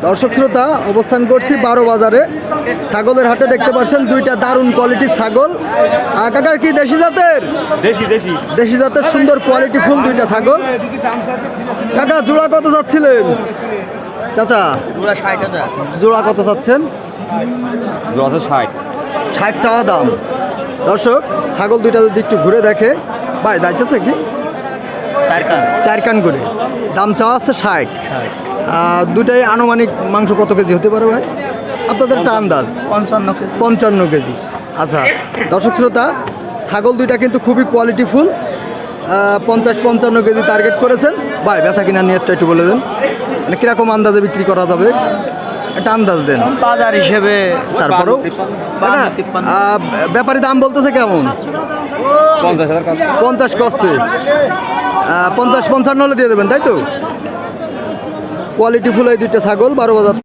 দর্শক শ্রোতা, অবস্থান করছি 12 বাজারে ছাগলের হাটে। দেখতে পাচ্ছেন দুইটা দারুণ কোয়ালিটির ছাগল। কাকা কি দেশি জাতের? দেশি জাতের সুন্দর কোয়ালিটি ফুল দুইটা ছাগল। কাকা জোড়া কত যাচ্ছিলেন? চাচা জোড়া কত চাচ্ছেন? 60 চাওয়া দাম। দর্শক ছাগল দুইটা যদি একটু ঘুরে দেখে, ভাই যাইতেছে কি 4 কান করে দাম চাওয়া আছে 60। দুটাই আনুমানিক মাংস কত কেজি হতে পারে ভাই আপনাদের একটা আন্দাজ? 55 কেজি। আচ্ছা দর্শক শ্রোতা, ছাগল দুইটা কিন্তু খুবই কোয়ালিটিফুল। 50-55 কেজি টার্গেট করেছেন ভাই। বেচা কিনা নিয়ে একটু বলে দেন, মানে কিরকম আন্দাজে বিক্রি করা যাবে একটা আন্দাজ দেন বাজার হিসেবে। তারপরেও ব্যাপারী দাম বলতেছে কেমন? 50 করছে। 50-55 হলে দিয়ে দেবেন তাই তো? কোয়ালিটি ফুল এই দুইটা ছাগল 12 বাজার।